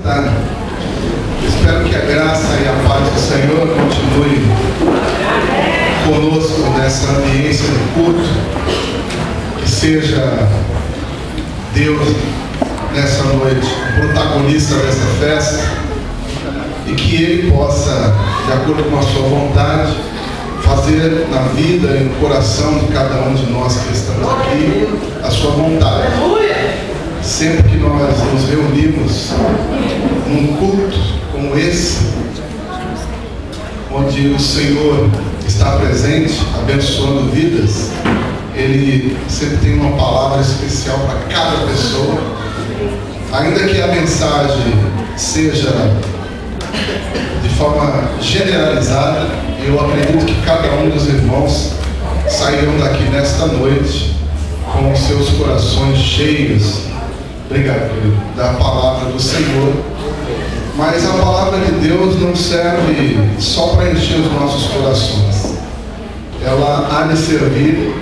Tá? Espero que a graça e a paz do Senhor continue conosco nessa ambiência do culto. Que seja Deus nessa noite o protagonista dessa festa e que Ele possa, de acordo com a sua vontade, fazer na vida e no coração de cada um de nós que estamos aqui a sua vontade. Sempre que nós nos reunimos num culto como esse, onde o Senhor está presente, abençoando vidas, Ele sempre tem uma palavra especial para cada pessoa. Ainda que a mensagem seja de forma generalizada, eu acredito que cada um dos irmãos sairão daqui nesta noite com os seus corações cheios, obrigado, querido, da palavra do Senhor. Mas a palavra de Deus não serve só para encher os nossos corações. Ela há de servir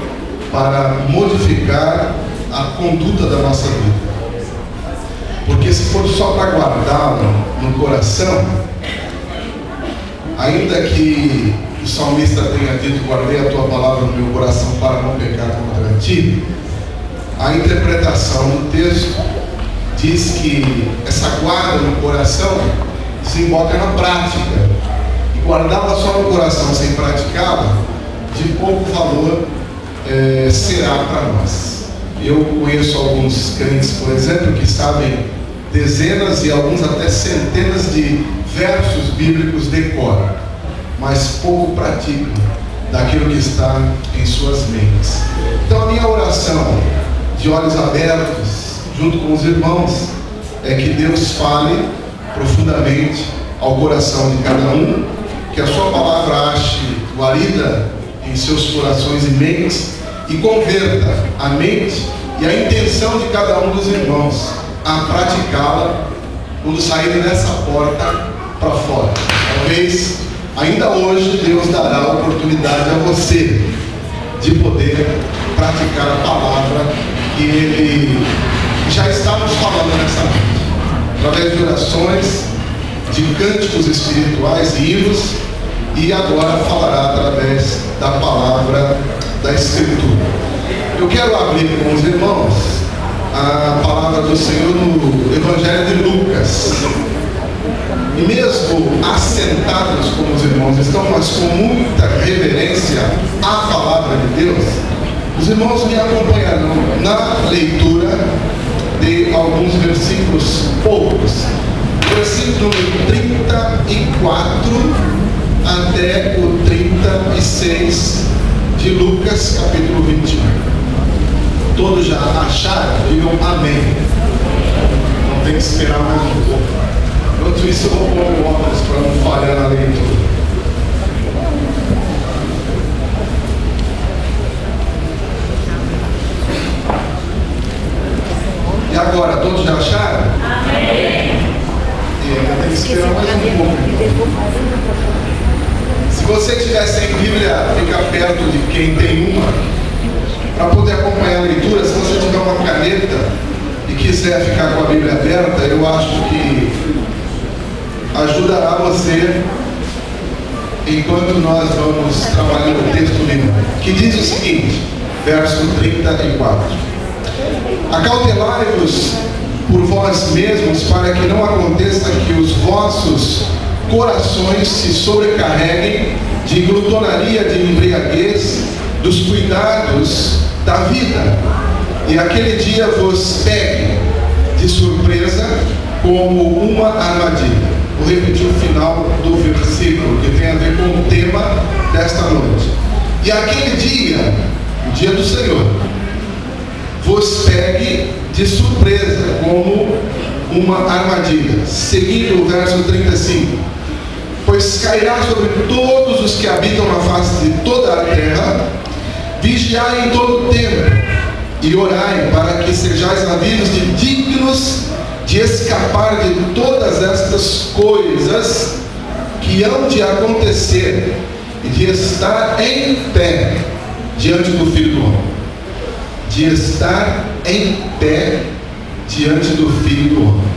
para modificar a conduta da nossa vida. Porque se for só para guardá-la no coração, ainda que o salmista tenha dito: guardei a tua palavra no meu coração para não pecar contra ti, a interpretação do texto diz que essa guarda no coração desemboca na prática. E guardá-la só no coração sem praticá-la, de pouco valor será para nós. Eu conheço alguns crentes, por exemplo, que sabem dezenas e alguns até centenas de versos bíblicos de cor, mas pouco praticam daquilo que está em suas mentes. Então a minha oração, de olhos abertos, junto com os irmãos, é que Deus fale profundamente ao coração de cada um, que a sua palavra ache guarida em seus corações e mentes e converta a mente e a intenção de cada um dos irmãos a praticá-la quando saírem dessa porta para fora. Talvez ainda hoje Deus dará a oportunidade a você de poder praticar a palavra que Ele já está nos falando nessa noite, através de orações, de cânticos espirituais e hinos, e agora falará através da palavra da Escritura. Eu quero abrir com os irmãos a palavra do Senhor no Evangelho de Lucas. E mesmo assentados como os irmãos estão, mas com muita reverência à palavra de Deus, os irmãos me acompanharão na leitura de alguns versículos poucos. Versículo 34 até o 36 de Lucas, capítulo 21. Todos já acharam? Digam amém. Não tem que esperar mais um pouco. Enquanto isso, eu vou pôr o óculos para não falhar na leitura. E agora, todos já acharam? Amém. Tem que esperar mais um pouco. Se você estiver sem Bíblia, fica perto de quem tem uma, para poder acompanhar a leitura. Se você tiver uma caneta e quiser ficar com a Bíblia aberta, eu acho que ajudará você enquanto nós vamos trabalhando o texto bíblico, que diz o seguinte, verso 34: acautelai-vos por vós mesmos, para que não aconteça que os vossos corações se sobrecarreguem de glutonaria, de embriaguez, dos cuidados da vida, e aquele dia vos pegue de surpresa como uma armadilha. Vou repetir o final do versículo, que tem a ver com o tema desta noite. E aquele dia, o dia do Senhor, vos pegue de surpresa como uma armadilha. Seguindo o verso 35: pois cairá sobre todos os que habitam na face de toda a terra. Vigiai em todo o tempo e orai, para que sejais havidos de dignos de escapar de todas estas coisas que hão de acontecer e de estar em pé diante do Filho do Homem. De estar em pé diante do Filho do Homem.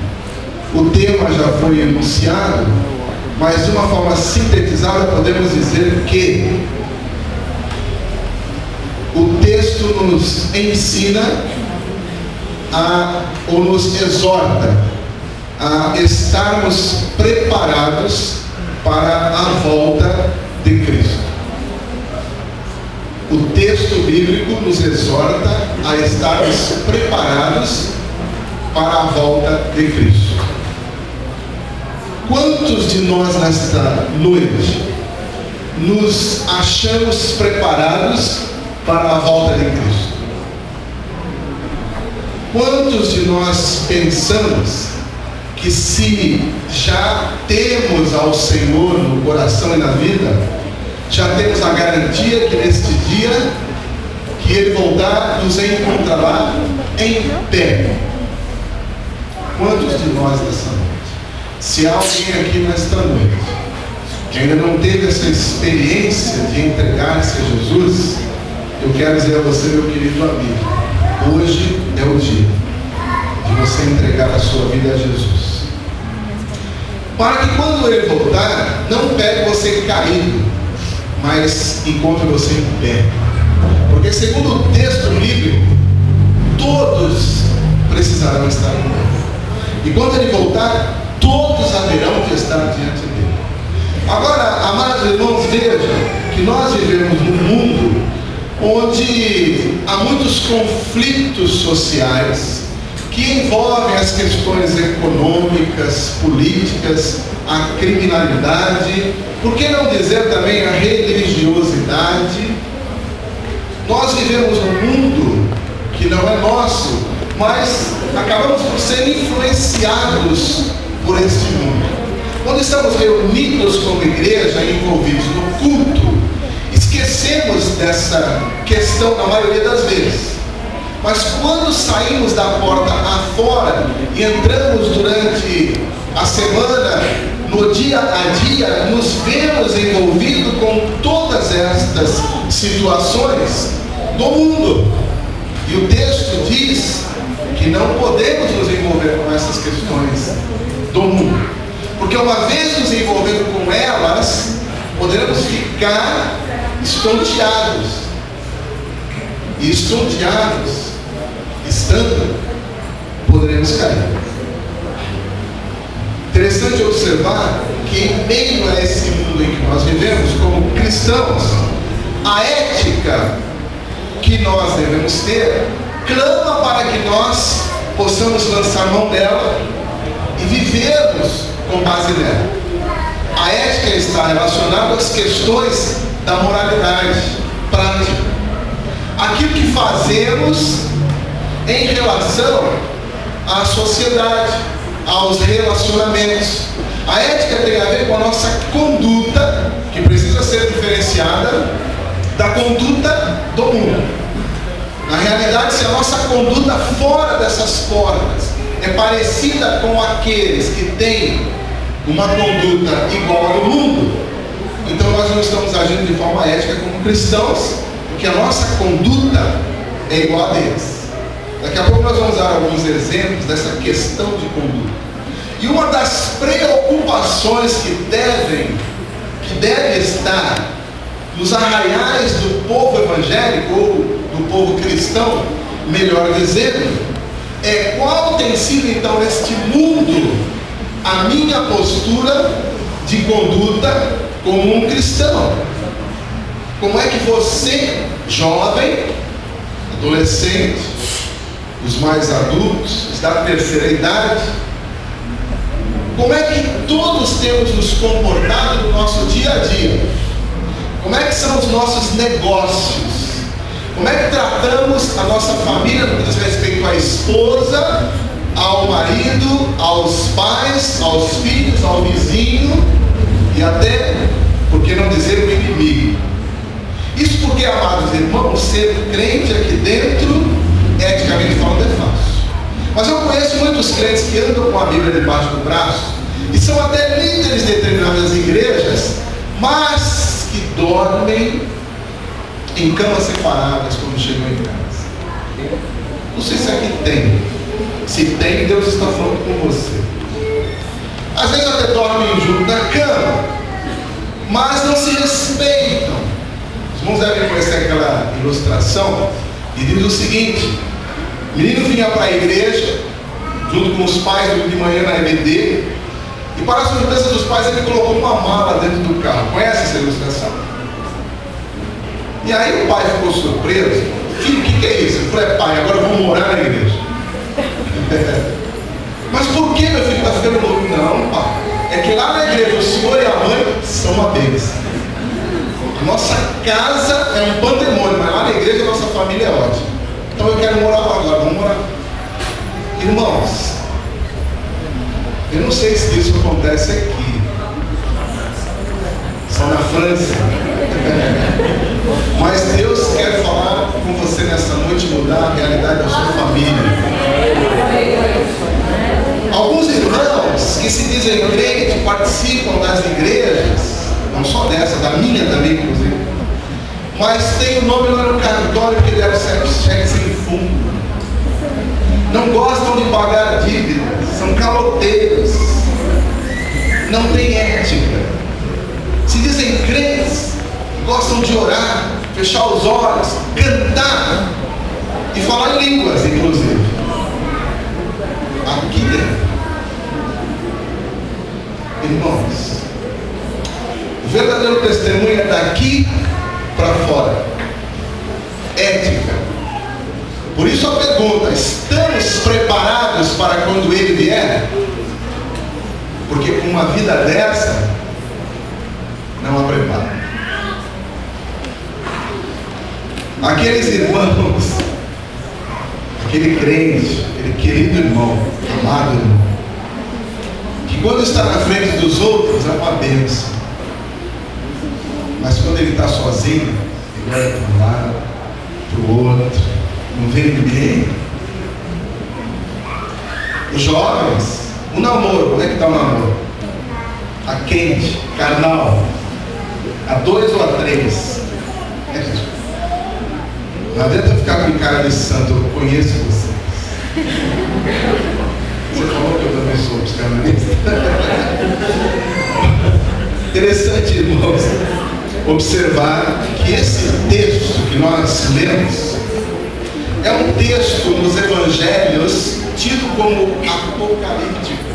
o tema já foi enunciado, mas de uma forma sintetizada podemos dizer que o texto nos ensina ou nos exorta a estarmos preparados para a volta de Cristo. O texto bíblico nos exorta a estarmos preparados para a volta de Cristo. Quantos de nós nesta noite nos achamos preparados para a volta de Cristo? Quantos de nós pensamos que se já temos ao Senhor no coração e na vida, já temos a garantia que neste dia que Ele voltar, nos encontrará em pé? Quantos de nós nessa noite? Se há alguém aqui nesta noite que ainda não teve essa experiência de entregar-se a Jesus, eu quero dizer a você, meu querido amigo, hoje é o dia de você entregar a sua vida a Jesus, para que quando Ele voltar, não pegue você caído, mas encontre você em pé. Porque segundo o texto bíblico, todos precisarão estar em pé. E quando Ele voltar, todos haverão de estar diante dele. Agora, amados irmãos, vejam que nós vivemos num mundo onde há muitos conflitos sociais que envolvem as questões econômicas, políticas, a criminalidade, por que não dizer também a religiosidade. Nós vivemos num mundo que não é nosso, mas acabamos por ser influenciados por este mundo. Quando estamos reunidos como igreja, envolvidos no culto, esquecemos dessa questão na maioria das vezes. Mas quando saímos da porta afora e entramos durante a semana, no dia a dia, nos vemos envolvidos com todas estas situações do mundo. E o texto diz que não podemos nos envolver com essas questões do mundo, porque uma vez nos envolvendo com elas, poderemos ficar estonteados. E estonteados, estando, poderemos cair. Interessante observar que em meio a esse mundo em que nós vivemos como cristãos, a ética que nós devemos ter clama para que nós possamos lançar mão dela e vivermos com base nela. A ética está relacionada às questões da moralidade prática, aquilo que fazemos em relação à sociedade, aos relacionamentos. A ética tem a ver com a nossa conduta, que precisa ser diferenciada da conduta do mundo. Na realidade, se a nossa conduta fora dessas portas é parecida com aqueles que têm uma conduta igual à do mundo, então nós não estamos agindo de forma ética como cristãos, porque a nossa conduta é igual a deles. Daqui a pouco nós vamos dar alguns exemplos dessa questão de conduta. E uma das preocupações que deve estar nos arraiais do povo evangélico, ou do povo cristão, melhor dizendo, é qual tem sido então neste mundo a minha postura de conduta como um cristão. Como é que você, jovem, adolescente, os mais adultos, os da terceira idade, como é que todos temos nos comportado no nosso dia a dia? Como é que são os nossos negócios? Como é que tratamos a nossa família no que diz respeito à esposa, ao marido, aos pais, aos filhos, ao vizinho e até, por que não dizer, o inimigo? Isso porque, amados irmãos, ser crente aqui dentro, eticamente falando, é fácil. Mas eu conheço muitos crentes que andam com a Bíblia debaixo do braço e são até líderes de determinadas igrejas, mas que dormem em camas separadas quando chegam em casa. Não sei se aqui tem. Se tem, Deus está falando com você. Às vezes até dormem junto na cama, mas não se respeitam. Os irmãos devem conhecer aquela ilustração e diz o seguinte: o menino vinha para a igreja junto com os pais de manhã na EBD, e para a surpresa dos pais ele colocou uma mala dentro do carro. Conhece essa ilustração? E aí o pai ficou surpreso. Filho, o que é isso? Ele falou: é pai, agora eu vou morar na igreja. Mas por que meu filho está ficando louco? Não, pai, é que lá na igreja o senhor e a mãe são uma bênção. A nossa casa é um pandemônio, mas lá na igreja a nossa família é ótima. Então eu quero morar lá agora, vamos morar. Irmãos, eu não sei se isso acontece aqui, só na França. Mas Deus quer falar com você nessa noite, mudar a realidade da sua família. Alguns irmãos que se dizem crentes participam das igrejas, não só dessa, da minha também, inclusive, mas tem o nome lá no cartório que deram cheque sem fundo. Não gostam de pagar dívidas, são caloteiros, não têm ética. Se dizem crentes, gostam de orar, fechar os olhos, cantar e falar em línguas, inclusive. Aqui dentro, irmãos, o verdadeiro testemunho é daqui para fora. Ética. Por isso a pergunta: estamos preparados para quando ele vier? Porque com uma vida dessa não há preparo. Aqueles irmãos, aquele crente, aquele querido irmão, amado irmão, que quando está na frente dos outros é uma bênção, mas quando ele está sozinho, ele olha para um lado, para o outro, não vê ninguém. Os jovens, o namoro, como é que está o namoro? A quente, carnal, a 2 ou a 3. Não adianta ficar com cara de santo, eu conheço vocês. Você falou que eu também sou psicanalista. Interessante, irmãos, observar que esse texto que nós lemos é um texto nos evangelhos tido como apocalíptico.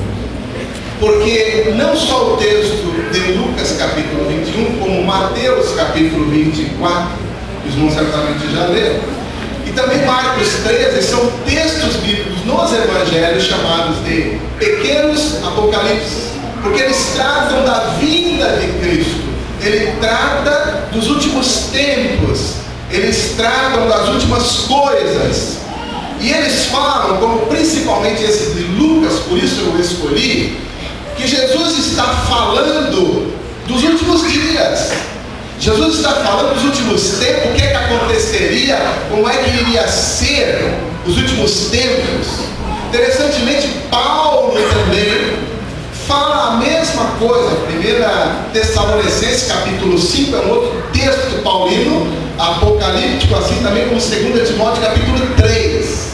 Porque não só o texto de Lucas capítulo 21, como Mateus capítulo 24, os irmãos certamente já leram, e também Marcos 13, são textos bíblicos nos evangelhos chamados de pequenos apocalipses, porque eles tratam da vinda de Cristo, ele trata dos últimos tempos, eles tratam das últimas coisas, e eles falam, como principalmente esse de Lucas, por isso eu escolhi, que Jesus está falando dos últimos dias. Jesus está falando dos últimos tempos, o que é que aconteceria, como é que iria ser os últimos tempos. Interessantemente, Paulo também fala a mesma coisa. 1 Tessalonicenses capítulo 5 é um outro texto paulino, apocalíptico, assim também como 2 Timóteo capítulo 3.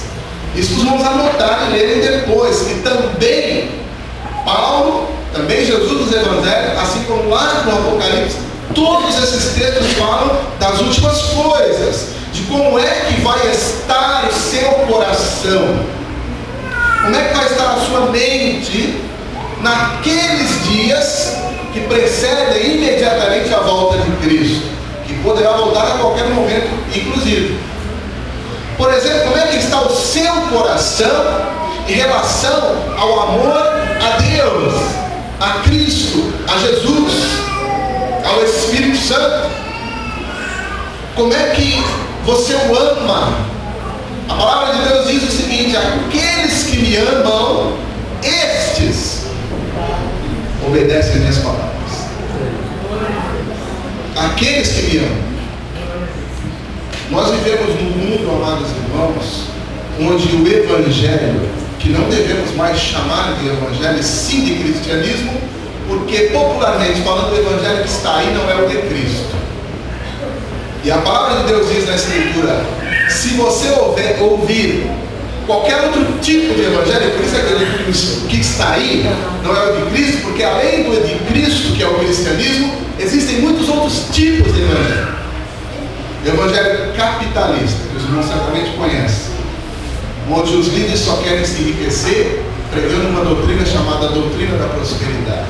Isso nós vamos anotar e lerem depois, que também Paulo, também Jesus dos Evangelhos, assim como lá no Apocalipse, todos esses textos falam das últimas coisas, de como é que vai estar o seu coração, como é que vai estar a sua mente naqueles dias que precedem imediatamente a volta de Cristo, que poderá voltar a qualquer momento, inclusive. Por exemplo, como é que está o seu coração em relação ao amor a Deus, a Cristo, a Jesus, ao Espírito Santo? Como é que você o ama? A palavra de Deus diz o seguinte: aqueles que me amam, estes obedecem as minhas palavras. Aqueles que me amam. Nós vivemos num mundo, amados irmãos, onde o Evangelho, que não devemos mais chamar de Evangelho, sim de cristianismo, porque popularmente falando, o Evangelho que está aí não é o de Cristo. E a palavra de Deus diz na Escritura: se você ouvir qualquer outro tipo de evangelho. Por isso é que eu digo que o que está aí não é o de Cristo, porque além do de Cristo, que é o cristianismo, existem muitos outros tipos de evangelho. O evangelho capitalista, que os irmãos certamente conhecem, onde os líderes só querem se enriquecer pregando uma doutrina chamada doutrina da prosperidade.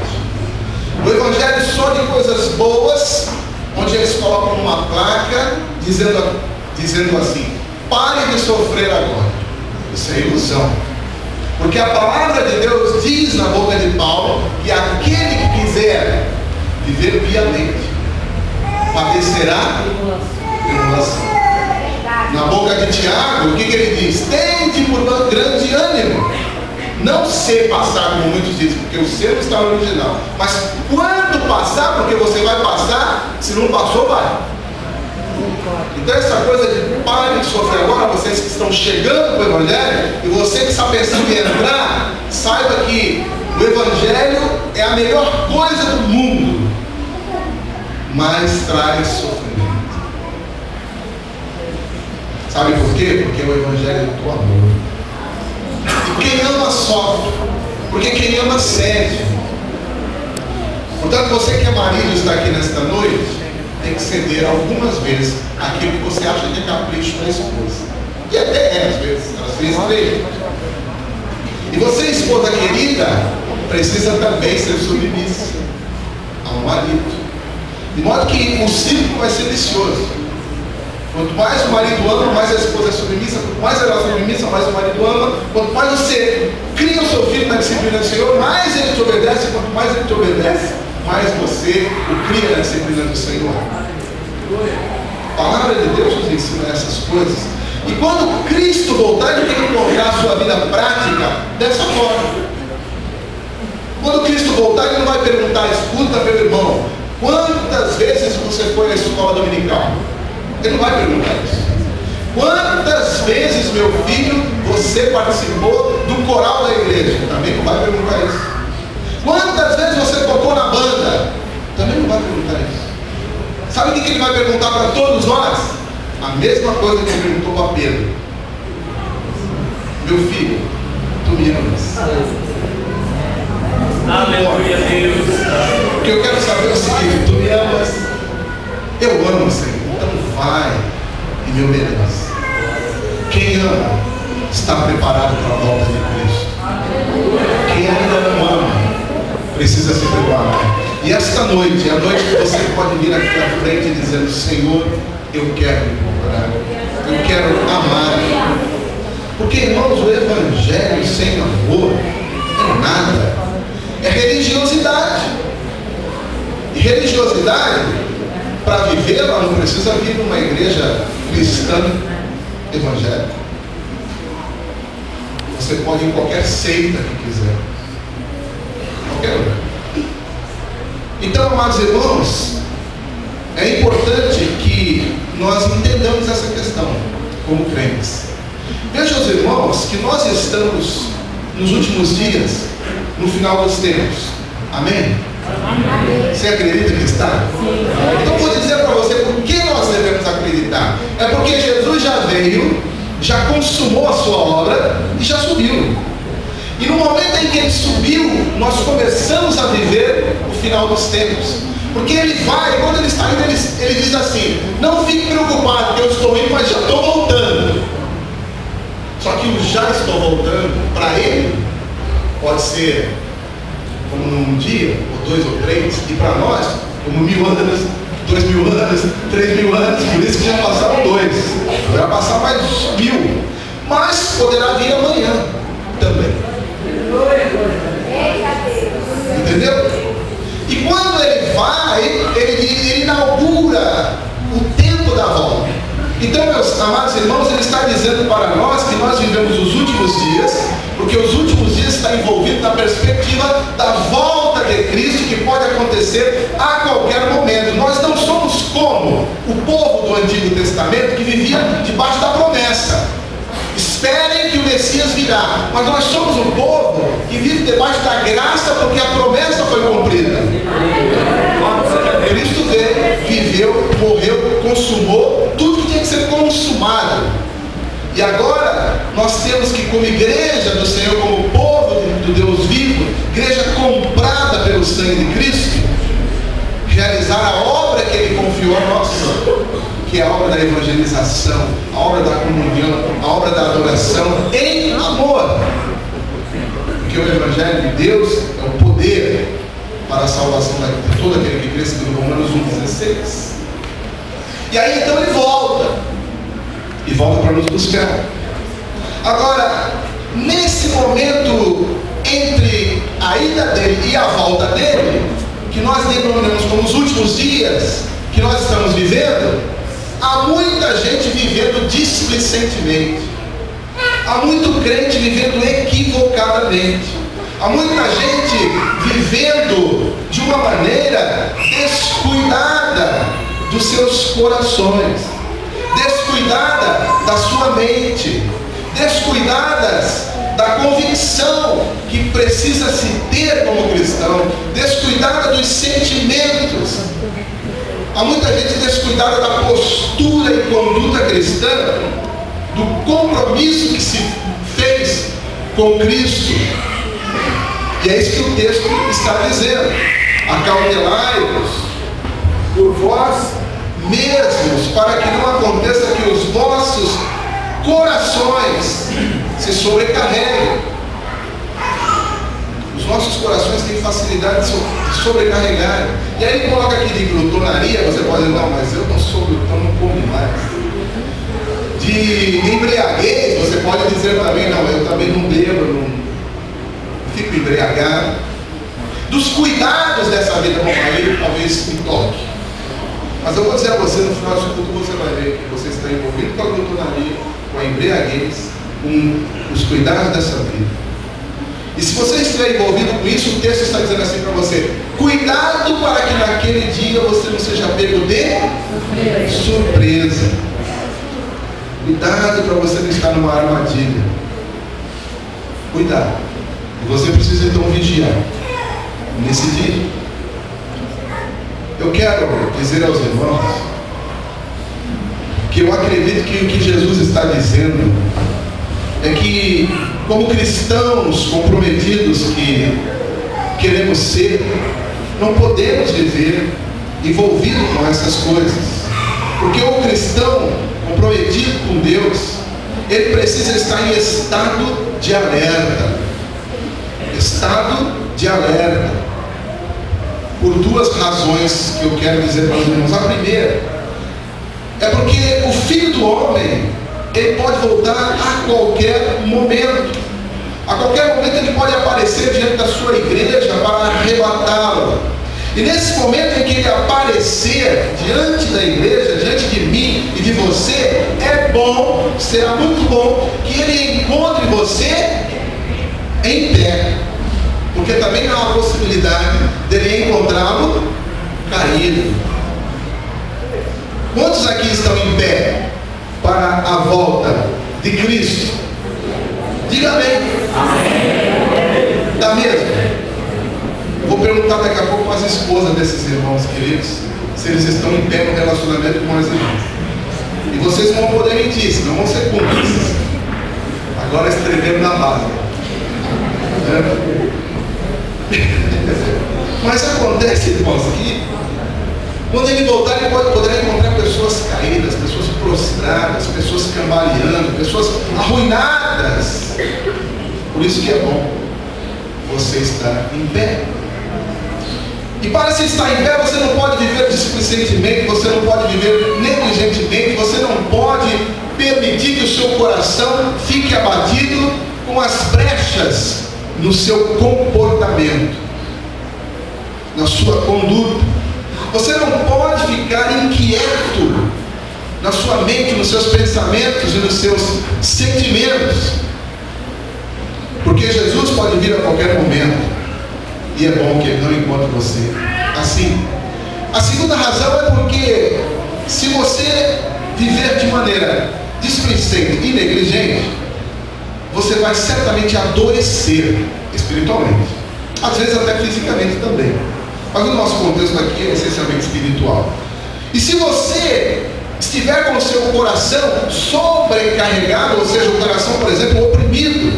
O evangelho só de coisas boas, onde eles colocam uma placa dizendo assim: pare de sofrer agora. Isso é ilusão, porque a palavra de Deus diz na boca de Paulo que aquele que quiser viver piamente padecerá tribulação. Na boca de Tiago, o que ele diz? Tende por grande ânimo, não ser passar, como muitos dizem, porque o ser não está no original, mas quando passar, porque você vai passar, se não passou, vai. Então essa coisa de pare de sofrer agora, vocês que estão chegando para o Evangelho, e você que está pensando em entrar, saiba que o Evangelho é a melhor coisa do mundo, mas traz sofrimento. Sabe por quê? Porque o Evangelho é do amor. E quem ama sofre, porque quem ama cede. Portanto, você que é marido está aqui nesta noite, tem que ceder algumas vezes aquilo que você acha que é capricho da esposa. E até é, às vezes, elas têm estreia. E você, esposa querida, precisa também ser submissa ao marido. De modo que o círculo vai ser vicioso. Quanto mais o marido ama, mais a esposa é submissa. Quanto mais ela é submissa, mais o marido ama. Quanto mais você cria o seu filho na disciplina do Senhor, mais ele te obedece. Quanto mais ele te obedece, mais você o cria na disciplina do Senhor. A palavra de Deus nos ensina essas coisas. E quando Cristo voltar, ele tem que colocar a sua vida prática dessa forma. Quando Cristo voltar, ele não vai perguntar: escuta, meu irmão, quantas vezes você foi à escola dominical? Ele não vai perguntar isso. Quantas vezes, meu filho, você participou do coral da igreja? Também não vai perguntar isso. Quantas vezes você tocou na banda? Também não vai perguntar isso. Sabe o que ele vai perguntar para todos nós? A mesma coisa que ele perguntou para Pedro: meu filho, tu me amas? Aleluia, Deus. O que eu quero saber é o seguinte: tu me amas? Eu amo, Senhor. Então vai e me obedece. Quem ama está preparado para a volta de Cristo. Quem ainda não ama precisa se preparar. E esta noite é a noite que você pode vir aqui à frente dizendo: Senhor, eu quero me preparar, eu quero amar. Porque, irmãos, o Evangelho sem amor é nada, é religiosidade. E religiosidade, para viver, ela não precisa vir numa igreja cristã evangélica. Você pode ir em qualquer seita que quiser, qualquer lugar. Então, amados irmãos, é importante que nós entendamos essa questão como crentes. Vejam os irmãos que nós estamos nos últimos dias, no final dos tempos. Amém? Amém. Você acredita que está? Sim. Então vou dizer para você por que nós devemos acreditar. É porque Jesus já veio, já consumou a sua obra e já subiu. E no momento em que ele subiu, nós começamos a viver o final dos tempos. Porque ele vai, quando ele está indo, ele diz assim: não fique preocupado, porque eu estou indo, mas já estou voltando. Só que o já estou voltando, para ele, pode ser como num dia, ou 2 ou 3, e para nós, como 1000 anos, 2000 anos, 3000 anos, por isso que já passaram 2, vai passar mais 1000, mas poderá vir amanhã também. Entendeu? E quando ele vai, ele inaugura o tempo da volta. Então, meus amados irmãos, ele está dizendo para nós que nós vivemos os últimos dias, porque os últimos dias está envolvido na perspectiva da volta de Cristo, que pode acontecer a qualquer momento. Nós não somos como o povo do Antigo Testamento que vivia debaixo da promessa. Esperem que o Messias virá. Mas nós somos um povo que vive debaixo da graça, porque a promessa foi cumprida. Cristo veio, viveu, morreu, consumou tudo que tinha que ser consumado. E agora nós temos que sangue de Cristo, realizar a obra que Ele confiou a nós, que é a obra da evangelização, a obra da comunhão, a obra da adoração em amor. Porque o Evangelho de Deus é o poder para a salvação de todo aquele que crê, segundo Romanos 1,16. E aí então Ele volta, e volta para nos buscar. Agora, nesse momento entre a ida dele e a volta dele, que nós denominamos como os últimos dias que nós estamos vivendo, há muita gente vivendo displicentemente, há muito crente vivendo equivocadamente, há muita gente vivendo de uma maneira descuidada dos seus corações, descuidada da sua mente, descuidadas da convicção que precisa se ter como cristão, descuidada dos sentimentos. Há muita gente descuidada da postura e conduta cristã, do compromisso que se fez com Cristo. E é isso que o texto está dizendo: acautelai-vos por vós mesmos, para que não aconteça que os vossos corações se sobrecarreguem. Os nossos corações têm facilidade de sobrecarregar. E aí ele coloca aqui de glutonaria. Você pode dizer, não, mas eu não sou glutão, não como mais. De embriaguez, você pode dizer também, não, eu também não bebo, não fico embriagado. Dos cuidados dessa vida, bom, aí talvez me toque. Mas eu vou dizer a você, no final de tudo, você vai ver que você está envolvido com a glutonaria, com a embriaguez, com os cuidados dessa vida. E se você estiver envolvido com isso, o texto está dizendo assim para você: cuidado para que naquele dia você não seja pego de surpresa. Cuidado para você não estar numa armadilha. Cuidado. E você precisa então vigiar nesse dia. Eu quero dizer aos irmãos que eu acredito que o que Jesus está dizendo é que, como cristãos comprometidos que queremos ser, não podemos viver envolvido com essas coisas. Porque o cristão comprometido com Deus, ele precisa estar em estado de alerta. Estado de alerta. Por duas razões que eu quero dizer para os irmãos. A primeira é porque o Filho do Homem, ele pode voltar a qualquer momento. A qualquer momento ele pode aparecer diante da sua igreja para arrebatá-la. E nesse momento em que ele aparecer diante da igreja, diante de mim e de você, é bom, será muito bom que ele encontre você em pé. Porque também há uma possibilidade dele encontrá-lo caído. Quantos aqui estão em pé para a volta de Cristo? Diga amém. Está mesmo? Vou perguntar daqui a pouco para as esposas desses irmãos queridos se eles estão em pé no relacionamento com as irmãs. E vocês vão poder mentir, senão vão ser cúmplices. Agora escrevendo na base. Mas acontece, irmãos, que quando ele voltar, ele poderá encontrar pessoas caídas, pessoas prostradas, pessoas cambaleando, pessoas arruinadas. Por isso que é bom você estar em pé. E para se estar em pé, você não pode viver displicentemente, você não pode viver negligentemente, você não pode permitir que o seu coração fique abatido com as brechas no seu comportamento, na sua conduta. Você não pode ficar inquieto na sua mente, nos seus pensamentos e nos seus sentimentos, porque Jesus pode vir a qualquer momento, e é bom que ele não encontre você assim. A segunda razão é porque, se você viver de maneira displicente e negligente, você vai certamente adoecer espiritualmente, às vezes até fisicamente também, mas o nosso contexto aqui é essencialmente espiritual. E se você estiver com o seu coração sobrecarregado, ou seja, o coração, por exemplo, oprimido,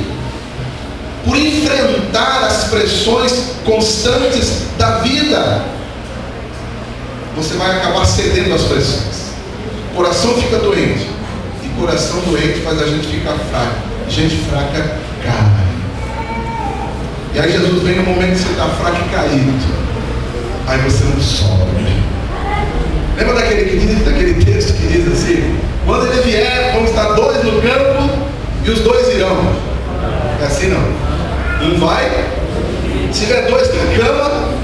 por enfrentar as pressões constantes da nada, você vai acabar cedendo às pressões. O coração fica doente, e coração doente faz a gente ficar fraco. Gente fraca cai. E aí Jesus vem no momento que você está fraco e caído, aí você não sobe. Lembra daquele texto que diz assim: quando ele vier, vão estar dois no campo e os dois irão. É assim não. Um vai, se tiver dois na cama.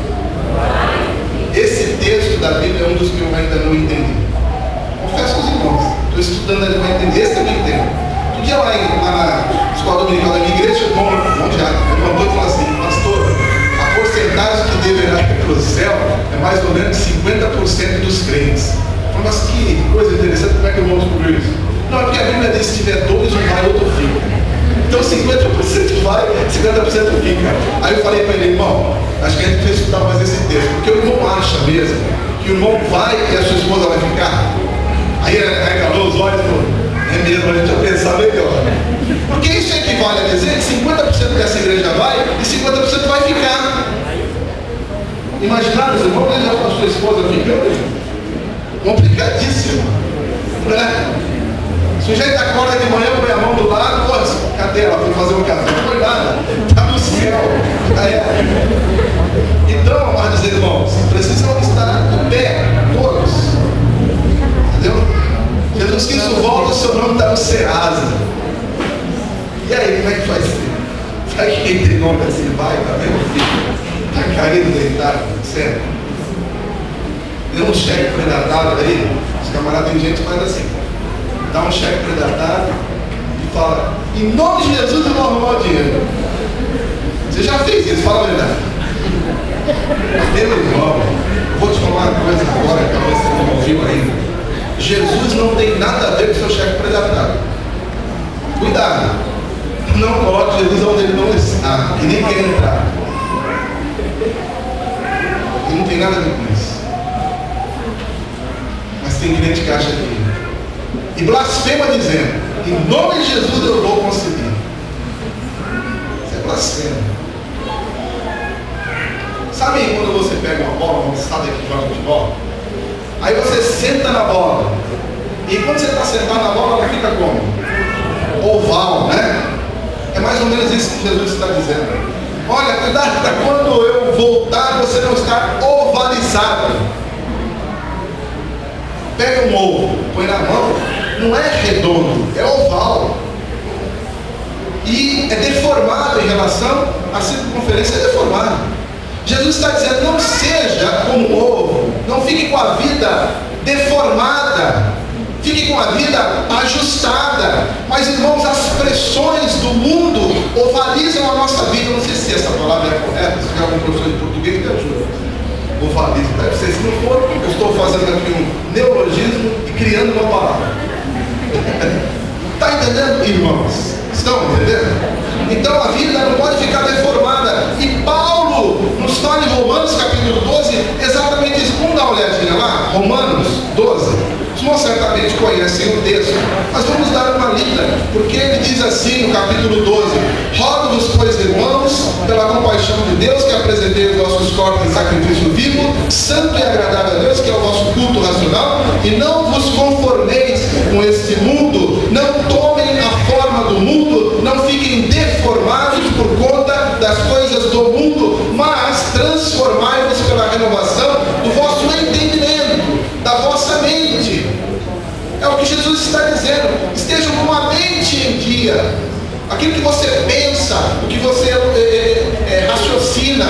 Esse texto da Bíblia é um dos que eu ainda não entendi. Confesso aos irmãos, estou estudando ainda para entender. Esse também entendo. Um dia lá na escola dominical da minha igreja, o irmão já levantou e falou assim: pastor, a porcentagem que deverá ir para o céu é mais ou menos 50% dos crentes. Eu falei, mas que coisa interessante, como é que eu vou descobrir isso? Não, é porque a Bíblia diz que se tiver dois, um vai, outro fica. Então 50% vai, 50% fica. Aí eu falei para ele: irmão, acho que a gente precisa estudar mais esse texto, porque o irmão acha mesmo que o irmão vai e a sua esposa vai ficar. Aí calou os olhos e falou: é mesmo, a gente vai pensar melhor. Porque isso equivale a dizer que 50% dessa igreja vai e 50% vai ficar. Imaginaram, os irmãos, já com a sua esposa ficando? Complicadíssimo, né? O sujeito acorda de manhã, põe a mão do lado, pô, cadê ela? Foi fazer um café, não foi nada, está no céu. Então, amados irmãos, precisam estar de pé, todos. Entendeu? Jesus que isso volta, o seu nome está no Serasa. E aí, como é que vai ser? Sabe que quem tem nome assim vai, tá vendo, filho? Está caído, deitado, sério. Deu um cheque predatado aí, os camaradas, tem gente que faz assim: dá um cheque predatado e fala: em nome de Jesus eu vou arrumar o dinheiro. Você já fez isso, fala a verdade. Meu irmão, eu vou te falar uma coisa agora que talvez você não ouviu ainda. Jesus não tem nada a ver com o seu cheque predatado. Cuidado, não coloque Jesus onde ele não está, que nem quer entrar. Ele não tem nada a ver com isso. Mas tem crente que acha que e blasfema dizendo: em nome de Jesus eu vou conseguir. Isso é blasfema. Sabe quando você pega uma bola, uma moçada que joga futebol? Aí você senta na bola. E quando você está sentado na bola, ela fica como? Oval, né? É mais ou menos isso que Jesus está dizendo. Olha, cuidado para quando eu voltar, você não estar ovalizado. Pega um ovo, põe na mão. Não é redondo, é oval. E é deformado em relação à circunferência, é deformado. Jesus está dizendo: não seja como um ovo, não fique com a vida deformada, fique com a vida ajustada. Mas, irmãos, as pressões do mundo ovalizam a nossa vida. Eu não sei se essa palavra é correta, se tiver algum professor de português me ajuda. Ovaliza, deve ser. Se não for, eu estou fazendo aqui um neologismo e criando uma palavra. Está entendendo, irmãos? Estão entendendo? Então a vida não pode ficar deformada. E Paulo nos fala em Romanos capítulo 12 exatamente isso. Vamos dar uma olhadinha lá, Romanos 12. Os irmãos certamente conhecem o texto, mas vamos dar uma lida, porque ele diz assim no capítulo 12: rogo-vos, pois, irmãos, pela compaixão de Deus, que apresentei os vossos corpos em sacrifício vivo, santo e agradável a Deus, que é o vosso culto racional, e não vos conformeis com este mundo, não tomem a forma do mundo, não fiquem deformados por conta das coisas do mundo, mas transformai-vos pela renovação do vosso entendimento, da vossa mente. É o que Jesus está dizendo. Estejam com a mente em dia. Aquilo que você pensa, o que você raciocina,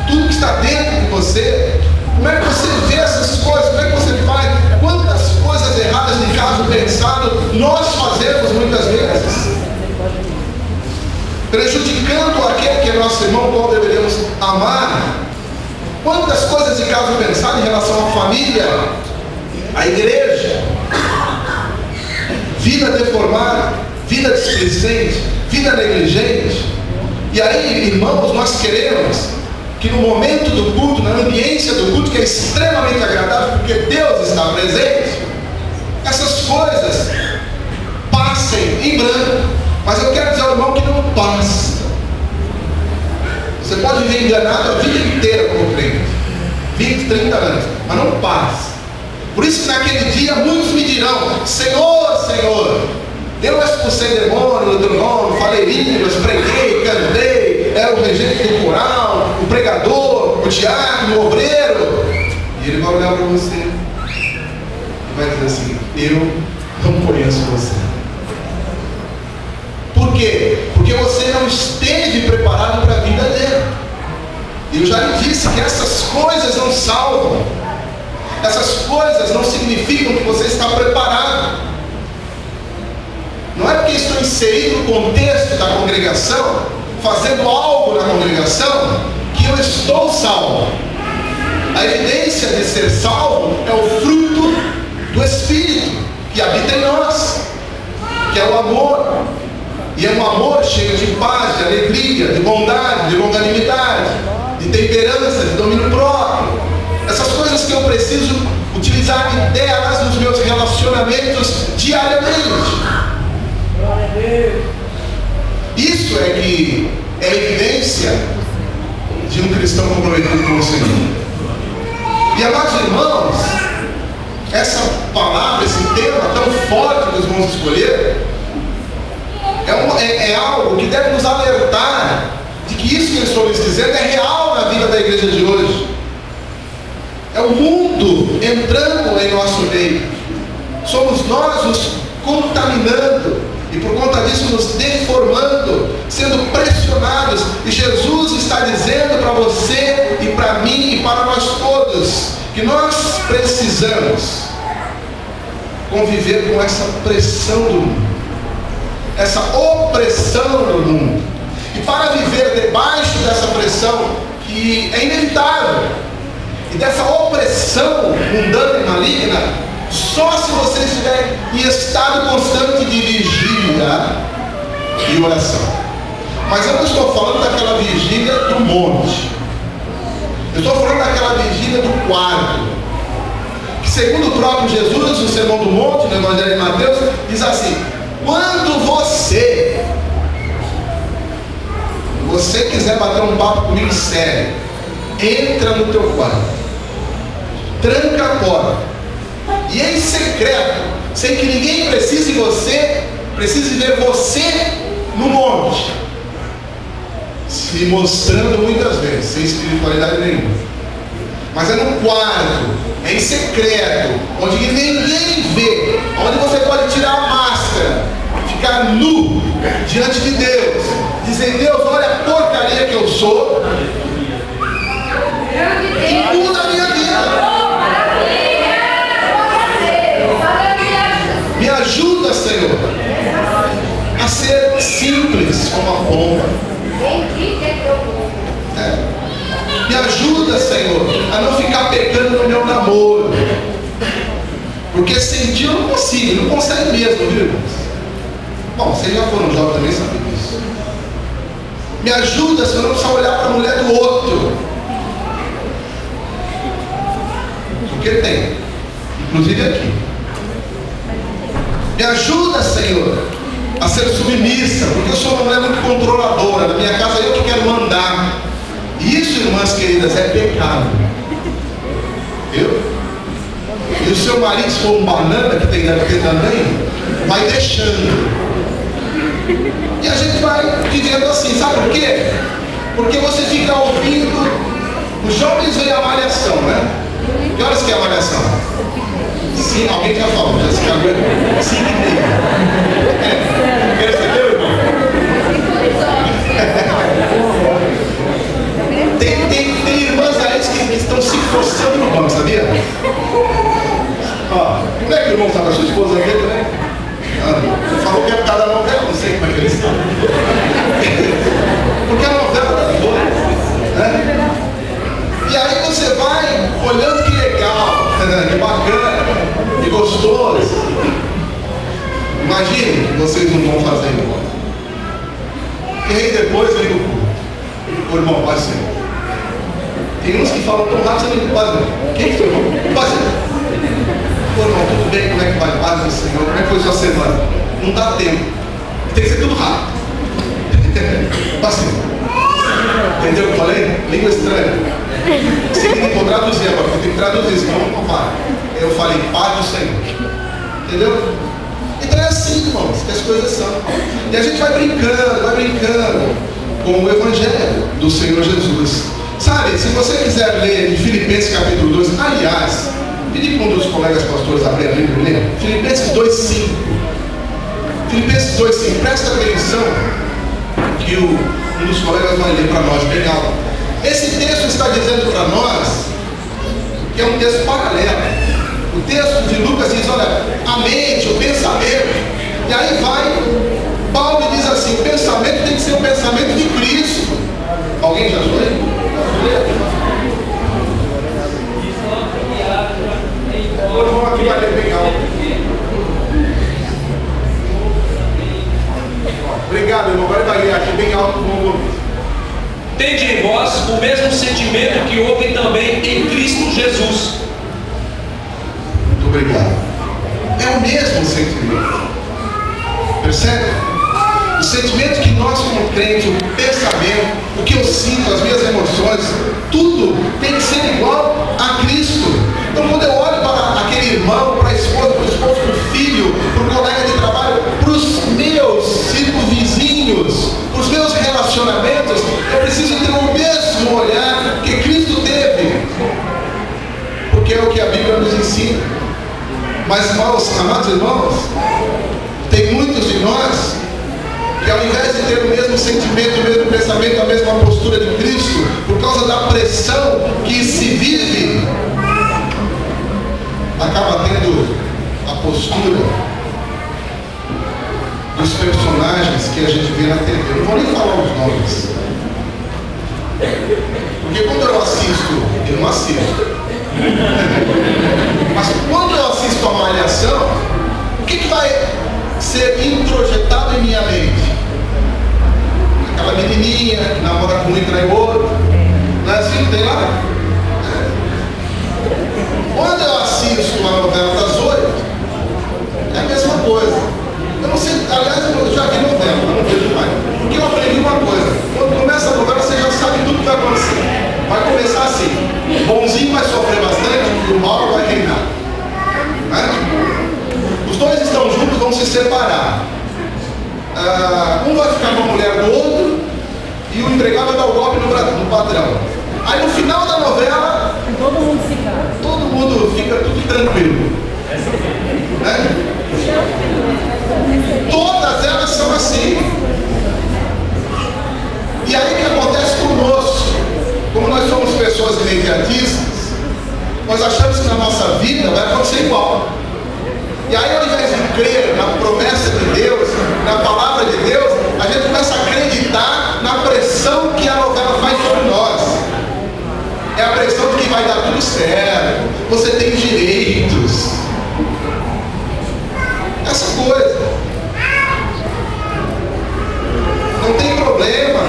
tudo que está dentro de você. Como é que você vê essas coisas? Como é que você faz? Quantas coisas erradas de caso pensado nós fazemos muitas vezes, prejudicando aquele que é nosso irmão, qual deveríamos amar. Quantas coisas de caso pensado em relação à família, à igreja, vida deformada, vida displicente, vida negligente. E aí, irmãos, nós queremos que no momento do culto, na ambiência do culto, que é extremamente agradável, porque Deus está presente, essas coisas passem em branco. Mas eu quero dizer ao irmão que não basta. Você pode viver enganado a vida inteira como crente, 20, 30 anos, mas não paz. Por isso que naquele dia muitos me dirão: Senhor, Senhor, eu expulsei demônio no teu nome, falei línguas, preguei, cantei, era o regente do coral, o pregador, o diácono, o obreiro. E ele vai olhar para você e vai dizer assim: eu não conheço você. Por quê? Porque você não esteve preparado para a vida dele. E eu já lhe disse que essas coisas não salvam. Essas coisas não significam que você está preparado. Não é porque estou inserido no contexto da congregação, fazendo algo na congregação, que eu estou salvo. A evidência de ser salvo é o fruto do Espírito que habita em nós, que é o amor. E é um amor cheio de paz, de alegria, de bondade, de longanimidade, de temperança, de domínio próprio. Essas coisas que eu preciso utilizar delas nos meus relacionamentos diariamente. Isso é que é evidência de um cristão comprometido com o Senhor. E amados irmãos, essa palavra, esse tema tão forte que os irmãos escolheram, é algo que deve nos alertar de que isso que eu estou lhes dizendo é real na vida da igreja de hoje. É o mundo entrando em nosso meio. Somos nós nos contaminando e por conta disso nos deformando, sendo pressionados. E Jesus está dizendo para você e para mim e para nós todos que nós precisamos conviver com essa pressão do mundo, essa opressão do mundo. E para viver debaixo dessa pressão que é inevitável, e dessa opressão mundana e maligna, só se você estiver em estado constante de vigília e oração. Mas eu não estou falando daquela vigília do monte, eu estou falando daquela vigília do quarto, que segundo o próprio Jesus, no Sermão do Monte, no Evangelho de Mateus, diz assim: quando você quiser bater um papo comigo sério, entra no teu quarto, tranca a porta, e em secreto, sem que ninguém precise ver você no monte, se mostrando muitas vezes, sem espiritualidade nenhuma. Mas é no quarto, é em secreto, onde ninguém vê, onde você pode tirar a máscara, ficar nu diante de Deus, dizer: Deus, olha a porcaria que eu sou, e muda a minha vida. Me ajuda, Senhor, a ser simples como a pomba. Me ajuda, Senhor, a não ficar pecando no meu namoro, porque sem Ti eu não consigo, não consegue mesmo, viu, irmãos? Bom, vocês já foram jovens também, sabem disso. Me ajuda, Senhor, a não precisar olhar para a mulher do outro, porque tem, inclusive aqui. Me ajuda, Senhor, a ser submissa, porque eu sou uma mulher muito controladora. Na minha casa eu que quero mandar. E isso, irmãs queridas, é pecado. Viu? E o seu marido, se for um banana, que tem deve ter também, vai deixando. E a gente vai vivendo assim, sabe por quê? Porque você fica ouvindo. Os jovens veem a malhação, né? Que horas que é a malhação? Sim, alguém já falou, já se cagou. 5h30. Percebeu, irmão? Tem irmãs aí que estão se forçando no banco, sabia? Ó, como é que o irmão está com a sua esposa aqui também? Você falou que é por causa da novela, não sei como é que eles estão. Porque a novela está boa, né? E aí você vai olhando que legal, que bacana, que gostoso. Imagine que vocês não vão fazer igual. E aí depois vem o culto. O irmão, pode ser. Tem uns que falam tão rápido, você não pode. Quem foi, irmão? Pode ser. Pô, irmão, tudo bem? Como é que vai? Paz do Senhor. Como é que foi sua semana? Não dá tempo. Tem que ser tudo rápido. Pode ser. Entendeu o que eu falei? Língua estranha. Vou traduzir agora, porque tem que traduzir, senão não vai. Eu falei, Pai do Senhor. Entendeu? Então é assim, irmãos, que as coisas são. E a gente vai brincando com o Evangelho do Senhor Jesus. Sabe, se você quiser ler em Filipenses capítulo 2, aliás, pedi para um dos colegas pastores abrir a Bíblia e ler, Filipenses 2,5. Filipenses 2,5, presta atenção que um dos colegas vai ler para nós, bem alto. Esse texto está dizendo para nós que é um texto paralelo. O texto de Lucas diz, olha, a mente, o pensamento, e aí vai, Paulo diz assim, o pensamento tem que ser o pensamento de Cristo. Alguém já leu? Vamos aqui, vai ler bem alto. Obrigado, irmão, agora vai ler aqui bem alto com o nome. Tende em vós o mesmo sentimento que houve também em Cristo Jesus. Muito obrigado. É o mesmo sentimento. Percebe? O sentimento que nós como crentes, o pensamento, o que eu sinto, as minhas emoções, tudo tem que ser igual a Cristo. Então quando eu olho para aquele irmão, para a esposa, para o filho, para o colega de trabalho, para os meus circunvizinhos, para os meus relacionamentos, eu preciso ter o mesmo olhar que Cristo teve. Porque é o que a Bíblia nos ensina. Mas, irmãos, amados irmãos, tem muitos de nós que ao invés de ter o mesmo sentimento, o mesmo pensamento, a mesma postura de Cristo, por causa da pressão que se vive, acaba tendo a postura dos personagens que a gente vê na TV. Eu não vou nem falar os nomes, porque quando eu assisto, eu não assisto. Mas quando eu assisto a Malhação, o que vai ser introjetado em minha mente? Aquela menininha que namora com um e trai outro. Não é assim? Tem lá? Quando eu assisto a novela das 8, é a mesma coisa. Eu não sei, aliás, eu já vi novela, mas não vejo mais. Porque eu aprendi uma coisa: quando começa a novela, você já sabe tudo que vai acontecer. Vai começar assim: o bonzinho vai sofrer bastante e o mal vai reinar. Os dois estão juntos, vão se separar. Um vai ficar com a mulher do outro e o empregado vai dar o golpe no patrão. Aí no final da novela, todo mundo fica tudo tranquilo. Todas elas são assim. E aí o que acontece conosco? Como nós somos pessoas imediatistas, nós achamos que na nossa vida vai acontecer igual. E aí, ao invés de crer na promessa de Deus, na palavra de Deus, a gente começa a acreditar na pressão que a novela faz sobre nós. É a pressão de que vai dar tudo certo, você tem direitos, essa coisa. Não tem problema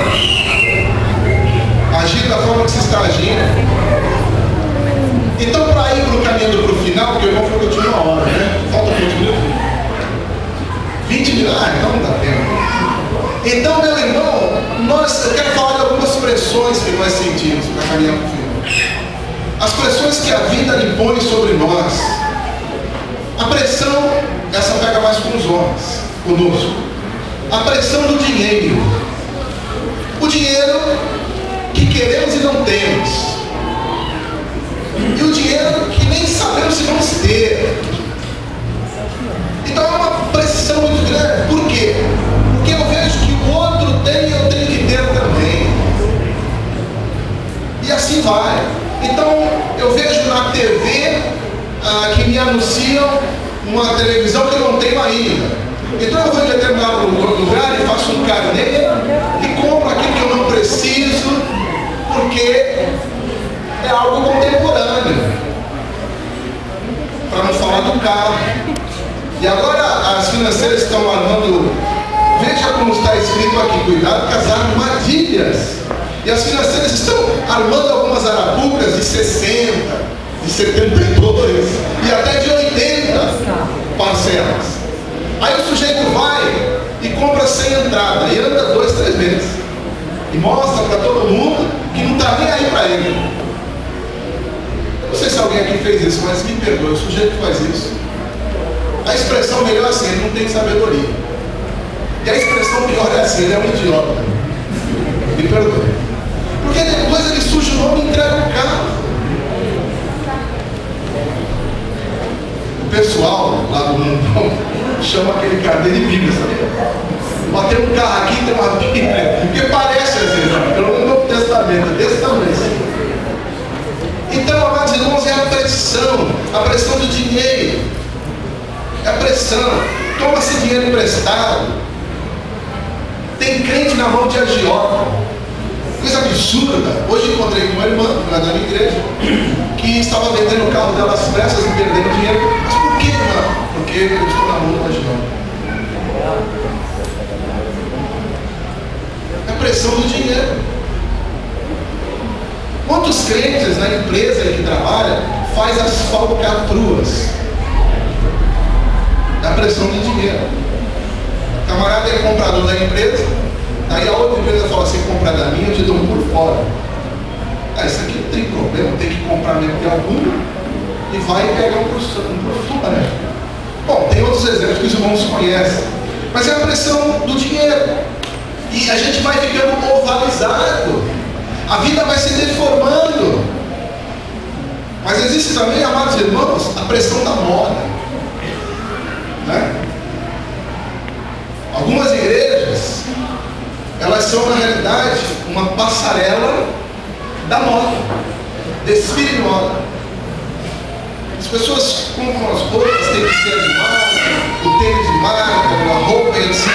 agir da forma que se está agindo. Então, para ir para o caminho para o final, porque o irmão falou que eu tinha uma hora, né? Falta 20 minutos. 20 minutos? Então não dá tempo. Então, meu irmão, eu quero falar de algumas pressões que nós sentimos para caminhar para o final. As pressões que a vida impõe sobre nós. A pressão, essa pega mais com os homens, conosco. A pressão do dinheiro. O dinheiro que queremos e não temos. E o dinheiro que nem sabemos se vamos ter. Então é uma pressão muito grande. Por quê? Porque eu vejo que o outro tem e eu tenho que ter também. E assim vai. Então eu vejo na TV que me anunciam uma televisão que eu não tenho ainda. Então eu vou em determinado lugar e faço um carnê e compro aquilo que eu não preciso, porque é algo contemporâneo, para não falar do carro. E agora as financeiras estão armando, veja como está escrito aqui: cuidado com as armadilhas. E as financeiras estão armando algumas arapucas de 60, de 72 e até de 80 parcelas. Aí o sujeito vai e compra sem entrada e anda 2, 3 meses. e mostra para todo mundo que não está nem aí para ele. Eu não sei se alguém aqui fez isso, mas me perdoe, o sujeito que faz isso. A expressão melhor é assim, ele não tem sabedoria. E a expressão pior é assim, ele é um idiota. Me perdoe. Porque depois ele suja o nome e entrega o carro. O pessoal lá do mundo chama aquele cara de Bíblia, sabe? Bater um carro aqui, tem uma Bíblia, porque parece às vezes, pelo menos no Novo Testamento, desse tamanho. Então, amados irmãos, é a pressão do dinheiro, é a pressão. Toma-se dinheiro emprestado, tem crente na mão de agiota, coisa absurda. Hoje encontrei com uma irmã lá da minha igreja que estava vendendo o carro dela às pressas e perdendo dinheiro. Mas por que, irmã? Porque eu estou na mão do agiota. É a pressão do dinheiro. Quantos crentes na empresa que trabalha faz as falcatruas? É a pressão do dinheiro. O camarada é comprador da empresa, aí a outra empresa fala assim: comprar da minha, eu te dou um por fora. Isso aqui não tem problema, tem que comprar mesmo de algum e vai pegar um por fora. Bom, tem outros exemplos que os irmãos conhecem, mas é a pressão do dinheiro. E a gente vai ficando ovalizado, a vida vai se deformando. Mas existe também, amados irmãos, a pressão da moda, né? Algumas igrejas, elas são na realidade uma passarela da moda, desfile de moda. As pessoas compram as roupas, tem que ser de marca, o tênis de marca, a roupa, etc.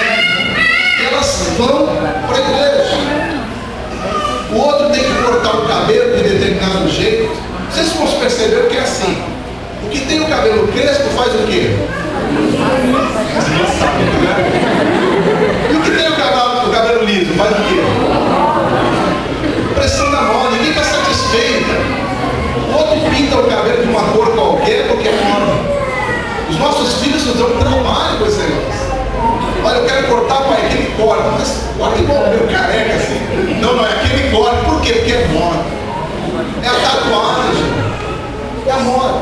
E elas vão para a igreja. O outro tem que cortar o cabelo de determinado jeito. Vocês vão perceber que é assim: o que tem o cabelo crespo faz o quê? E o que tem o cabelo liso faz o quê? Pressão da moda, ninguém está satisfeito. O outro pinta o cabelo de uma cor qualquer porque é moda. Os nossos filhos nos dão trabalho com esse negócio. Olha, eu quero cortar, pai, aquele corte. Mas corte igual o meu careca assim. Não, é aquele corte. Por quê? Porque é moda. É a tatuagem. É a moda.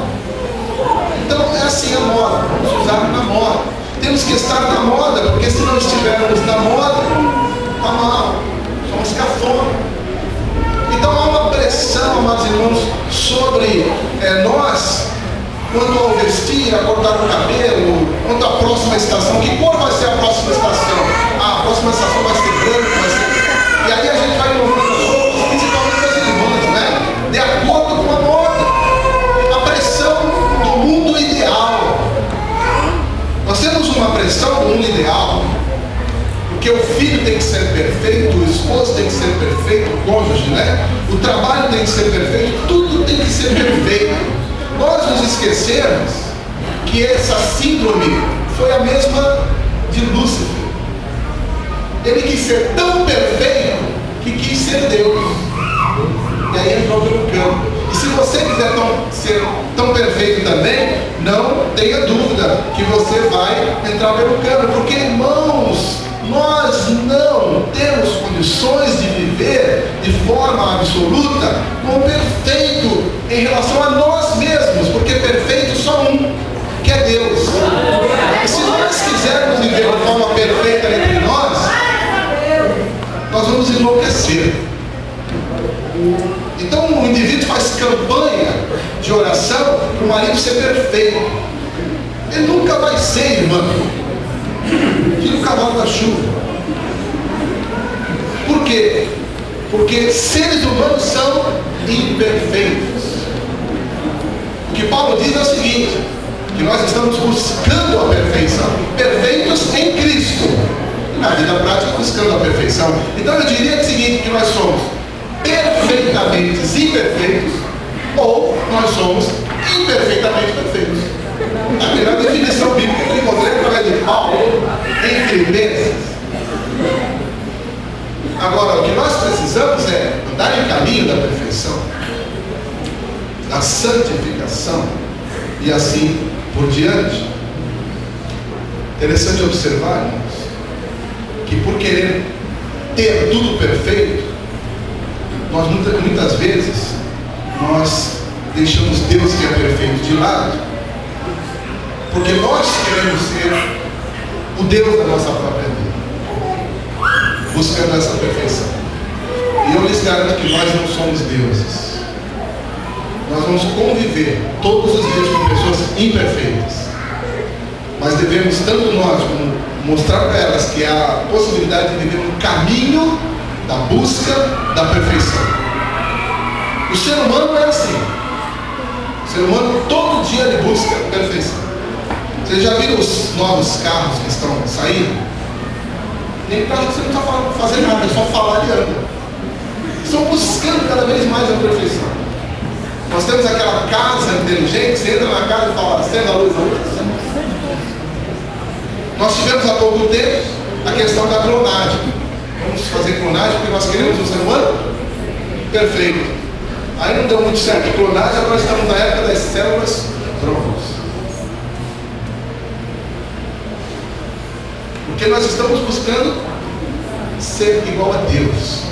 Então é assim a moda. Vamos usar na moda. Temos que estar na moda, porque se não estivermos na moda, está mal. Somos cafona. Então há uma pressão, amados irmãos, sobre nós, quanto ao vestir, a cortar o cabelo, quanto à próxima estação. Que cor vai ser a próxima estação? A próxima estação vai ser branca, vai ser... E aí a gente vai inovando as roupas, principalmente as irmãs, né? De acordo com a moda. A pressão do mundo ideal. Nós temos uma pressão do mundo ideal, porque o filho tem que ser perfeito, o esposo tem que ser perfeito, o cônjuge, né? O trabalho tem que ser perfeito, tudo tem que ser perfeito. Nós nos esquecemos que essa síndrome foi a mesma de Lúcifer. Ele quis ser tão perfeito que quis ser Deus. E aí entrou pelo campo. E se você quiser ser tão perfeito também, não tenha dúvida que você vai entrar pelo campo. Porque, irmãos, nós não temos condições de viver de forma absoluta como perfeito em relação a nós mesmos, porque perfeito só um, que é Deus. E se nós quisermos viver de forma perfeita entre nós vamos enlouquecer. Então o indivíduo faz campanha de oração para o marido ser perfeito. Ele nunca vai ser, irmão. Tira o cavalo da chuva. Por quê? Porque seres humanos são imperfeitos. O que Paulo diz é o seguinte: que nós estamos buscando a perfeição, perfeitos em Cristo, e na vida prática buscando a perfeição. Então eu diria o seguinte: que nós somos perfeitamente imperfeitos, ou nós somos imperfeitamente perfeitos. A melhor definição bíblica que eu encontrei através de Paulo em Filipenses. Agora, o que nós precisamos é andar em caminho da perfeição, da santificação, e assim por diante. Interessante observar, irmãos, que por querer ter tudo perfeito, muitas vezes, nós deixamos Deus, que é perfeito, de lado, porque nós queremos ser o Deus da nossa própria vida, buscando essa perfeição. E eu lhes garanto que nós não somos deuses. Nós vamos conviver todos os dias com pessoas imperfeitas, mas devemos, tanto nós como mostrar para elas que há a possibilidade de viver um caminho da busca da perfeição. O ser humano é assim. O ser humano todo dia ele busca a perfeição. Vocês já viram os novos carros que estão saindo? Nem carro você não está fazendo nada, é só falar e anda. Estão buscando cada vez mais a perfeição. Nós temos aquela casa inteligente, você entra na casa e fala, acenda a luz da luz. Nós tivemos há pouco tempo a questão da clonagem. Vamos fazer clonagem porque nós queremos um ser humano perfeito. Aí não deu muito certo a clonagem, agora estamos na época das células tronco. Porque nós estamos buscando ser igual a Deus.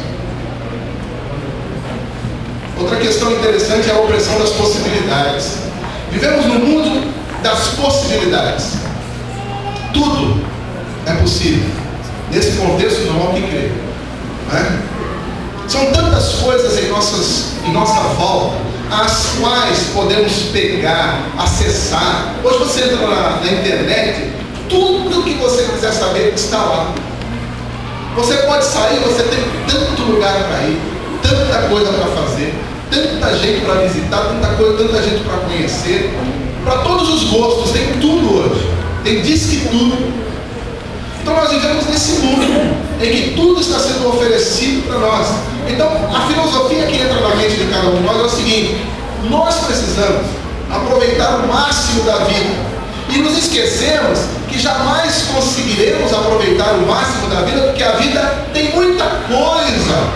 Outra questão interessante é a opressão das possibilidades. Vivemos no mundo das possibilidades. Tudo é possível. Nesse contexto não há o que crer, né? São tantas coisas em nossa volta, as quais podemos pegar, acessar. Hoje você entra na internet, tudo que você quiser saber está lá. Você pode sair, você tem tanto lugar para ir, tanta coisa para fazer, tanta gente para visitar, tanta gente para conhecer, para todos os gostos, tem tudo hoje, tem disque tudo. Então nós vivemos nesse mundo em que tudo está sendo oferecido para nós. Então a filosofia que entra na mente de cada um de nós é o seguinte: nós precisamos aproveitar o máximo da vida e nos esquecemos que jamais conseguiremos aproveitar o máximo da vida, porque a vida tem muita coisa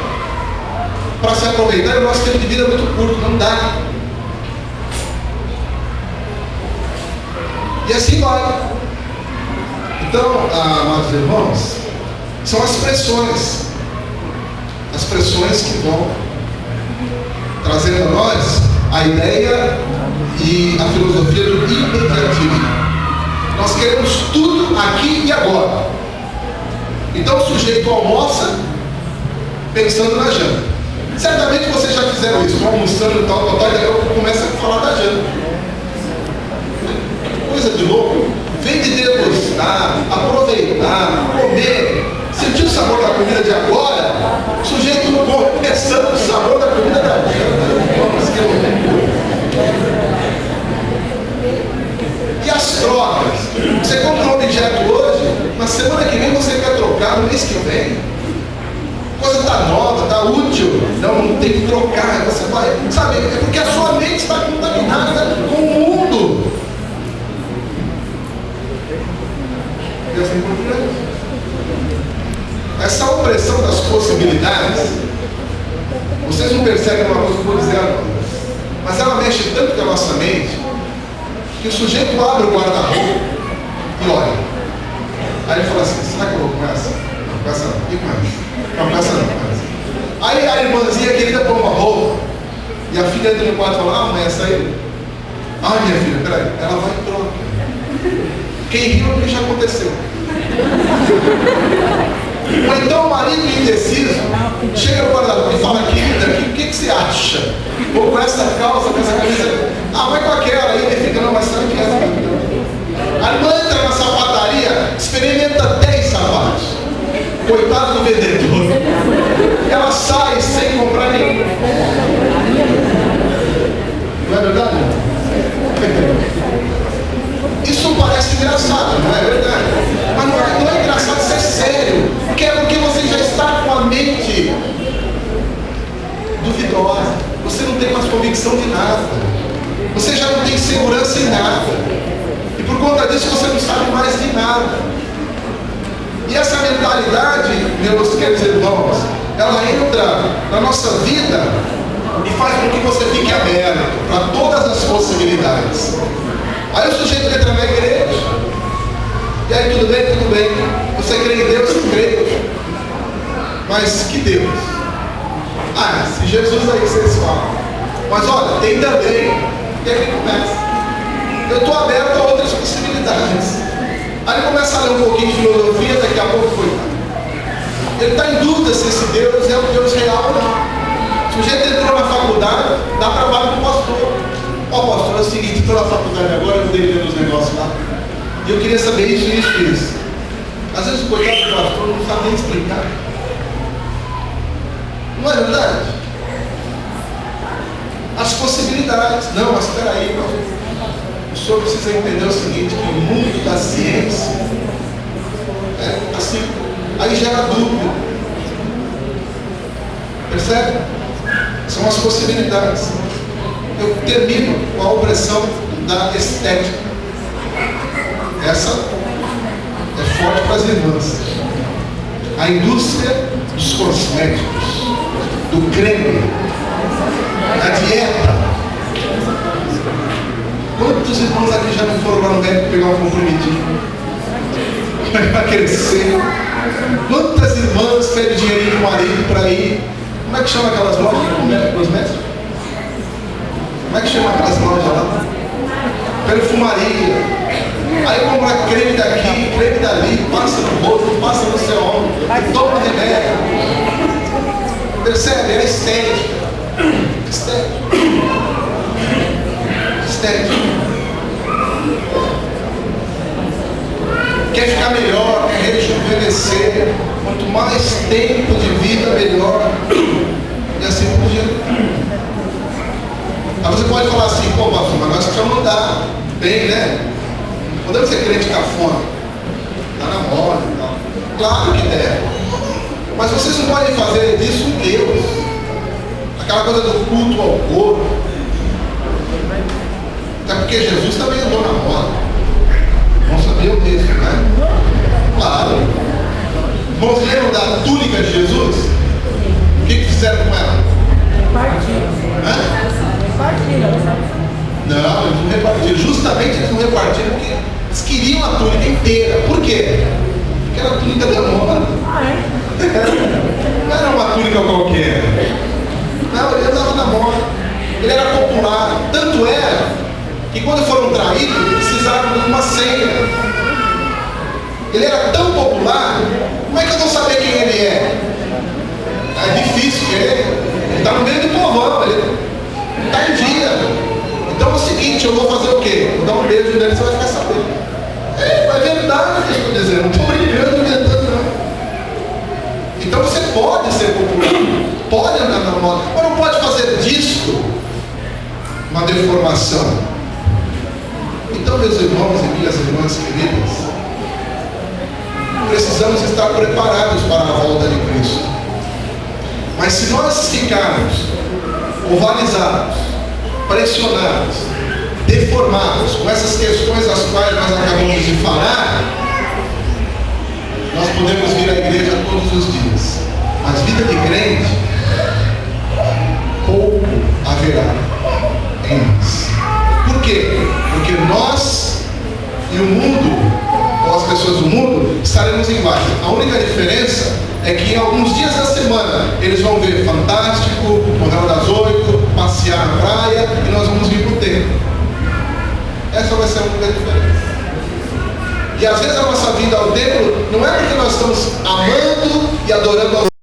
para se aproveitar e o nosso tempo de vida é muito curto, não dá. E assim vai. Então, amados irmãos, são as pressões que vão trazendo a nós a ideia e a filosofia do imediatismo. Nós queremos tudo aqui e agora. Então o sujeito almoça pensando na janta. Certamente vocês já fizeram isso, almoçando e tal, e daqui a pouco começa a falar da janta. Coisa de louco. Vem de degustar, aproveitar, comer, sentir o sabor da comida de agora. O sujeito não come pensando no sabor da comida da janta. E as trocas? Você compra um objeto hoje, na semana que vem você quer trocar, no mês que vem. A coisa está nova, está útil. Não tem que trocar. Você vai, sabe, é porque a sua mente está contaminada com o mundo. E assim por diante. Essa opressão das possibilidades, vocês não percebem uma coisa que eu vou dizer agora, mas ela mexe tanto com a nossa mente, que o sujeito abre o guarda-roupa e olha. Aí ele fala assim: será que eu vou com essa? Não, com essa não. E com essa? Não, com essa não, com essa. Aí a irmãzinha querida põe uma roupa, e a filha entra no quarto e fala: ah, mãe, essa aí? Ah, minha filha, peraí, ela vai e troca. Quem riu é porque já aconteceu. Ou então o marido indeciso chega no guarda-roupa e fala: querida, o que você acha? Ou com essa calça, com essa camisa? Ah, vai com aquela aí. Ele fica: não, mas sabe que essa não. A irmã entra na sapataria, experimenta 10 sapatos. Coitado do vendedor. Ela sai sem comprar nenhum. Não é verdade? Isso parece engraçado, não é verdade? Mas não é engraçado, isso é sério. Porque é porque você já está com a mente duvidosa. Você não tem mais convicção de nada. Você já não tem segurança em nada. E por conta disso você não sabe mais de nada. E essa mentalidade, meus queridos irmãos, ela entra na nossa vida e faz com que você fique aberto para todas as possibilidades. Aí o sujeito entra na igreja, e aí tudo bem, você crê em Deus, eu creio. Mas que Deus? Ah, esse Jesus aí que vocês falam. Mas olha, tem também. E aí ele começa. Eu estou aberto a outras possibilidades. Aí ele começa a ler um pouquinho de filosofia, daqui a pouco coitado. Ele está em dúvida se esse Deus é o Deus real ou não. Se o sujeito entrou na faculdade, dá trabalho para o pastor. Ó, pastor, é o seguinte, estou na faculdade agora, eu dei os negócios lá. E eu queria saber isso. Às vezes o coitado do pastor não sabe nem explicar. Não é verdade? As possibilidades. Não, mas espera aí, o senhor precisa entender o seguinte, que o mundo da ciência é assim, aí gera dúvida. Percebe? São as possibilidades. Eu termino com a opressão da estética. Essa é forte para as irmãs. A indústria dos cosméticos, do creme, da dieta. Quantos irmãos aqui já não foram lá no médico pegar um compromitinho? Para crescer. Quantas irmãs pedem dinheirinho pro marido para ir? Como é que chama aquelas lojas de cosméticos? Como é que chama aquelas lojas lá? Perfumaria. Aí compra creme daqui, creme dali, passa no rosto, passa no seu ombro, toma remédio. Percebe? É estética. Estética. Quer ficar melhor, quer rejuvenescer. Quanto mais tempo de vida, melhor. E assim por diante. Aí você pode falar assim, pô, pastor, mas nós precisamos andar bem, né? Podemos ser crente cafona, tá na moda e tal. Claro que deve. Mas vocês não podem fazer disso um Deus. Aquela coisa do culto ao corpo. Até porque Jesus também andou na moda. Não sabiam disso, né? Claro. Irmãos, lembram da túnica de Jesus? O que fizeram com ela? Não, eles não repartiram. Justamente eles não repartiram porque eles queriam a túnica inteira. Por quê? Porque era a túnica da moda. Não era uma túnica qualquer. Não, ele andava na moda. Ele era popular. Tanto era que quando foram traídos, precisaram de uma senha. Ele era tão popular, como é que eu vou saber quem ele é? É difícil, ele está no meio do povão, ele está em dia. Então é o seguinte, eu vou fazer o quê? Vou dar um beijo nele, você vai ficar sabendo. É verdade o que eu estou dizendo, não estou brincando, inventando não. Então você pode ser popular, pode andar na moda, mas não pode fazer disso uma deformação. Então, meus irmãos e minhas irmãs queridas, precisamos estar preparados para a volta de Cristo. Mas se nós ficarmos ovalizados, pressionados, deformados com essas questões às quais nós acabamos de falar, nós podemos vir à igreja todos os dias. Mas vida de crente, pouco haverá em nós. Por quê? Porque nós e o mundo, ou as pessoas do mundo, estaremos embaixo. A única diferença é que em alguns dias da semana eles vão ver Fantástico, Jornal das 8, passear na praia e nós vamos vir para o templo. Essa vai ser a única diferença. E às vezes a nossa vinda ao templo não é porque nós estamos amando e adorando